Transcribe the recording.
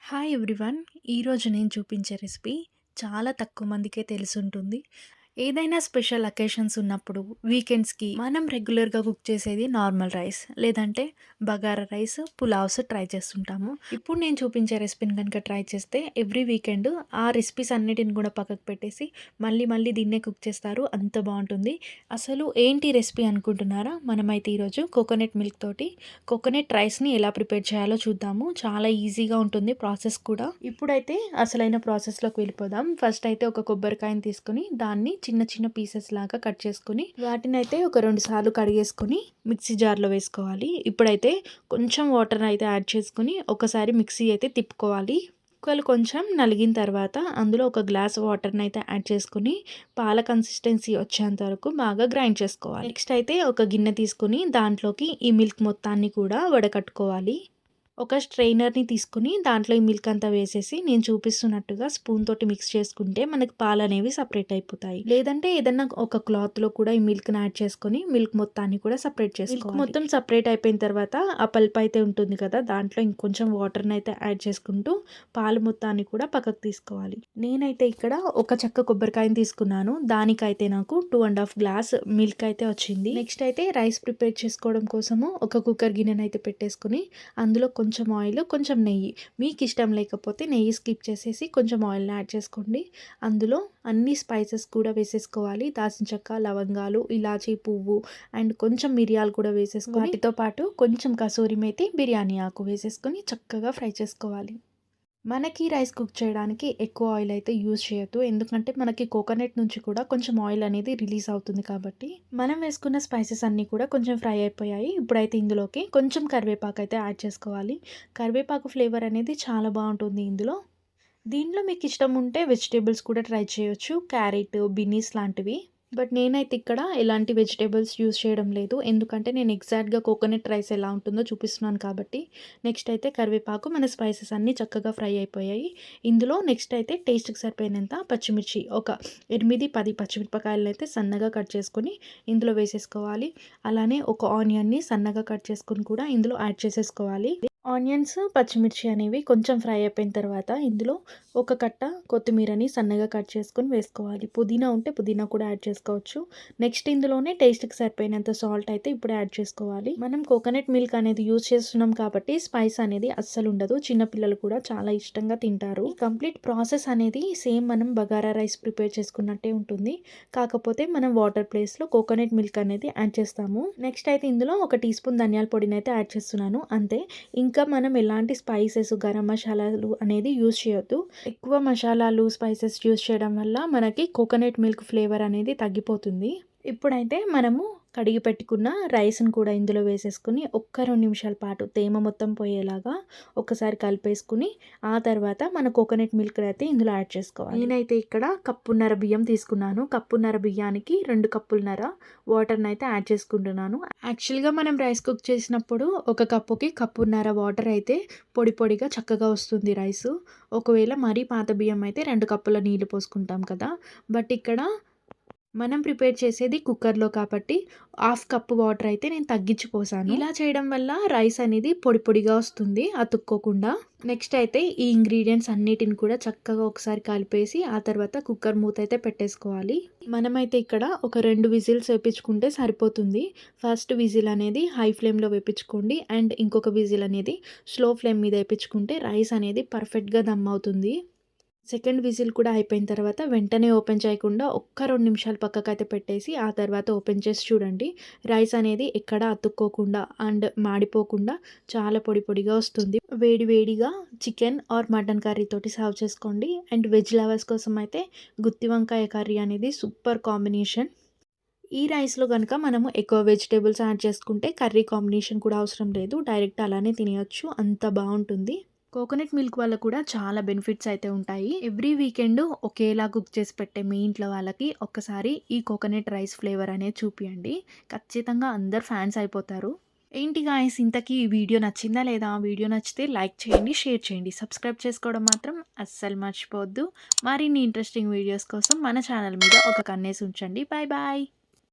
Hi everyone. ఈరోజు నేను చూపించే రెసిపీ చాలా తక్కువ మందికే తెలిసుంటుంది. ఏదైనా స్పెషల్ అకేషన్స్ ఉన్నప్పుడు వీకెండ్స్‌కి మనం రెగ్యులర్‌గా కుక్ చేసేది నార్మల్ రైస్ లేదంటే బగారా రైస్, పులావ్స్ ట్రై చేస్తుంటాము. ఇప్పుడు నేను చూపించే రెసిపీని కనుక ట్రై చేస్తే ఎవ్రీ వీకెండ్ ఆ రెసిపీస్ అన్నిటిని కూడా పక్కకు పెట్టేసి మళ్ళీ మళ్ళీ దీన్నే కుక్ చేస్తారు. అంత బావుంటుంది. అసలు ఏంటి రెసిపీ అనుకుంటున్నారా? మనమైతే ఈరోజు కోకోనట్ మిల్క్ తోటి కోకోనట్ రైస్‌ని ఎలా ప్రిపేర్ చేయాలో చూద్దాము. చాలా ఈజీగా ఉంటుంది ప్రాసెస్ కూడా. ఇప్పుడైతే అసలైన ప్రాసెస్‌లోకి వెళ్ళిపోదాం. ఫస్ట్ అయితే ఒక కొబ్బరికాయని తీసుకొని దాన్ని చిన్న చిన్న పీసెస్ లాగా కట్ చేసుకొని వాటినైతే ఒక 2 సార్లు కడిగేసుకొని మిక్సీ జార్‌లో వేసుకోవాలి. ఇప్పుడైతే కొంచెం వాటర్ అయితే యాడ్ చేసుకొని ఒకసారి మిక్సీ అయితే తిప్పుకోవాలి. ముక్కలు కొంచెం నలిగిన తర్వాత అందులో ఒక గ్లాస్ వాటర్‌ని అయితే యాడ్ చేసుకొని పాల కన్సిస్టెన్సీ వచ్చేంత వరకు బాగా గ్రైండ్ చేసుకోవాలి. నెక్స్ట్ అయితే ఒక గిన్నె తీసుకొని దాంట్లోకి ఈ మిల్క్ మొత్తాన్ని కూడా వడకట్టుకోవాలి. ఒక స్ట్రెయినర్‌ని తీసుకొని దాంట్లో ఈ మిల్క్ అంతా వేసేసి నేను చూపిస్తున్నట్టుగా స్పూన్ తోటి మిక్స్ చేసుకుంటే మనకి పాలనేవి సెపరేట్ అయిపోతాయి. లేదంటే ఏదన్నా ఒక క్లాత్‌లో కూడా ఈ మిల్క్‌ని యాడ్ చేసుకొని మిల్క్ మొత్తాన్ని కూడా సెపరేట్ చేసుకోవాలి. మిల్క్ మొత్తం సెపరేట్ అయిపోయిన తర్వాత ఆ పల్ప్ అయితే ఉంటుంది కదా! దాంట్లో ఇంకొంచెం వాటర్‌ని అయితే యాడ్ చేసుకుంటూ పాలు మొత్తాన్ని కూడా పక్కకు తీసుకోవాలి. నేనైతే ఇక్కడ ఒక చెక్క కొబ్బరికాయని తీసుకున్నాను. దానికైతే నాకు 2½ గ్లాస్ మిల్క్ అయితే వచ్చింది. నెక్స్ట్ అయితే రైస్ ప్రిపేర్ చేసుకోవడం కోసము ఒక కుక్కర్ గిన్నెనైతే పెట్టేసుకొని అందులో కొంచెం ఆయిల్, కొంచెం నెయ్యి. మీకు ఇష్టం లేకపోతే నెయ్యి స్కిప్ చేసేసి కొంచెం ఆయిల్‌ని యాడ్ చేసుకోండి. అందులో అన్ని స్పైసెస్ కూడా వేసేసుకోవాలి. దాల్చిన చెక్క, లవంగాలు, ఇలాచీ పువ్వు అండ్ కొంచెం మిరియాలు కూడా వేసేసుకొని వాటితో పాటు కొంచెం కసూరి మేతి, బిర్యానీ ఆకు వేసేసుకొని చక్కగా ఫ్రై చేసుకోవాలి. మనకి రైస్ కుక్ చేయడానికి ఎక్కువ ఆయిల్ అయితే యూజ్ చేయొద్దు. ఎందుకంటే మనకి కోకోనట్ నుంచి కూడా కొంచెం ఆయిల్ అనేది రిలీజ్ అవుతుంది కాబట్టి. మనం వేసుకున్న స్పైసెస్ అన్నీ కూడా కొంచెం ఫ్రై అయిపోయాయి. ఇప్పుడైతే ఇందులోకి కొంచెం కరివేపాకు అయితే యాడ్ చేసుకోవాలి. కరివేపాకు ఫ్లేవర్ అనేది చాలా బాగుంటుంది ఇందులో. దీంట్లో మీకు ఇష్టం ఉంటే వెజిటేబుల్స్ కూడా ట్రై చేయొచ్చు. క్యారెట్, బీనీస్ లాంటివి. బట్ నేనైతే ఇక్కడ ఎలాంటి వెజిటేబుల్స్ యూజ్ చేయడం లేదు. ఎందుకంటే నేను ఎగ్జాక్ట్‌గా కోకోనట్ రైస్ ఎలా ఉంటుందో చూపిస్తున్నాను కాబట్టి. నెక్స్ట్ అయితే కరివేపాకు, మన స్పైసెస్ అన్నీ చక్కగా ఫ్రై అయిపోయాయి. ఇందులో నెక్స్ట్ అయితే టేస్ట్‌కి సరిపోయినంత పచ్చిమిర్చి ఒక 8, 10 పచ్చిమిరపకాయలనైతే సన్నగా కట్ చేసుకొని ఇందులో వేసేసుకోవాలి. అలానే ఒక ఆనియన్‌ని సన్నగా కట్ చేసుకొని కూడా ఇందులో యాడ్ చేసేసుకోవాలి. ఆనియన్స్, పచ్చిమిర్చి అనేవి కొంచెం ఫ్రై అయిపోయిన తర్వాత ఇందులో ఒక కట్ట కొత్తిమీరని సన్నగా కట్ చేసుకొని వేసుకోవాలి. పుదీనా ఉంటే పుదీనా కూడా యాడ్ చేసుకోవచ్చు. నెక్స్ట్ ఇందులోనే టేస్ట్‌కి సరిపోయినంత సాల్ట్ అయితే ఇప్పుడు యాడ్ చేసుకోవాలి. మనం కోకోనట్ మిల్క్ అనేది యూజ్ చేస్తున్నాం కాబట్టి స్పైస్ అనేది అస్సలు ఉండదు. చిన్న పిల్లలు కూడా చాలా ఇష్టంగా తింటారు. ఈ కంప్లీట్ ప్రాసెస్ అనేది సేమ్ మనం బగారా రైస్ ప్రిపేర్ చేసుకున్నట్టే ఉంటుంది. కాకపోతే మనం వాటర్ ప్లేస్‌లో కోకోనట్ మిల్క్ అనేది యాడ్ చేస్తాము. నెక్స్ట్ అయితే ఇందులో ఒక టీ స్పూన్ ధనియాల పొడిని అయితే యాడ్ చేస్తున్నాను. అంతే. ఇంకా మనం ఎలాంటి స్పైసెస్, గరం మసాలాలు అనేది యూజ్ చేయొద్దు. ఎక్కువ మసాలాలు, స్పైసెస్ యూజ్ చేయడం వల్ల మనకి కోకోనట్ మిల్క్ ఫ్లేవర్ అనేది తగ్గిపోతుంది. ఇప్పుడైతే మనము కడిగి పెట్టుకున్న రైస్‌ని కూడా ఇందులో వేసేసుకొని ఒక్క 2 నిమిషాల పాటు తేమ మొత్తం పోయేలాగా ఒకసారి కలిపేసుకొని ఆ తర్వాత మన కోకోనట్ మిల్క్‌ని అయితే ఇందులో యాడ్ చేసుకోవాలి. నేనైతే ఇక్కడ కప్పున్నర బియ్యం తీసుకున్నాను. కప్పున్నర బియ్యానికి 2 కప్పులన్నర వాటర్‌ని అయితే యాడ్ చేసుకుంటున్నాను. యాక్చువల్‌గా మనం రైస్ కుక్ చేసినప్పుడు ఒక కప్పుకి కప్పున్నర వాటర్ అయితే పొడి పొడిగా చక్కగా వస్తుంది రైసు. ఒకవేళ మరీ పాత బియ్యం అయితే 2 కప్పుల నీళ్లు పోసుకుంటాం కదా! బట్ ఇక్కడ మనం ప్రిపేర్ చేసేది కుక్కర్‌లో కాబట్టి హాఫ్ కప్ వాటర్ అయితే నేను తగ్గించి పోసాను. ఇలా చేయడం వల్ల రైస్ అనేది పొడి పొడిగా వస్తుంది అతుక్కోకుండా. నెక్స్ట్ అయితే ఈ ఇంగ్రీడియెంట్స్ అన్నిటిని కూడా చక్కగా ఒకసారి కలిపేసి ఆ తర్వాత కుక్కర్ మూత అయితే పెట్టేసుకోవాలి. మనమైతే ఇక్కడ ఒక 2 విజిల్స్ వేపించుకుంటే సరిపోతుంది. ఫస్ట్ విజిల్ అనేది హై ఫ్లేమ్‌లో వేపించుకోండి అండ్ ఇంకొక విజిల్ అనేది స్లో ఫ్లేమ్ మీద వేపించుకుంటే రైస్ అనేది పర్ఫెక్ట్‌గా దమ్ అవుతుంది. సెకండ్ విజిల్ కూడా అయిపోయిన తర్వాత వెంటనే ఓపెన్ చేయకుండా ఒక్క 2 నిమిషాలు పక్కకైతే పెట్టేసి ఆ తర్వాత ఓపెన్ చేసి చూడండి. రైస్ అనేది ఎక్కడ అతుక్కోకుండా అండ్ మాడిపోకుండా చాలా పొడి పొడిగా వస్తుంది. వేడి వేడిగా చికెన్ ఆర్ మటన్ కర్రీ తోటి సర్వ్ చేసుకోండి. అండ్ వెజ్ లవర్స్ కోసం అయితే గుత్తి వంకాయ కర్రీ అనేది సూపర్ కాంబినేషన్. ఈ రైస్‌లో గనుక మనము ఎక్కువ వెజిటబుల్స్ యాడ్ చేసుకుంటే కర్రీ కాంబినేషన్ కూడా అవసరం లేదు. డైరెక్ట్ అలానే తినేయొచ్చు. అంత బావుంటుంది. కోకోనట్ మిల్క్ వల్ల కూడా చాలా బెనిఫిట్స్ అయితే ఉంటాయి. ఎవ్రీ వీకెండ్ ఒకేలా కుక్ చేసి పెట్టే మీ ఇంట్లో వాళ్ళకి ఒక్కసారి ఈ కోకోనట్ రైస్ ఫ్లేవర్ అనేది చూపియండి. ఖచ్చితంగా అందరు ఫ్యాన్స్ అయిపోతారు. ఏంటి గాయ్స్, ఇంతకీ ఈ వీడియో నచ్చిందా లేదా? వీడియో నచ్చితే లైక్ చేయండి, షేర్ చేయండి. సబ్స్క్రైబ్ చేసుకోవడం మాత్రం అస్సలు మర్చిపోవద్దు. మరిన్ని ఇంట్రెస్టింగ్ వీడియోస్ కోసం మన ఛానల్ మీద ఒక కన్నేసి ఉంచండి. Bye bye.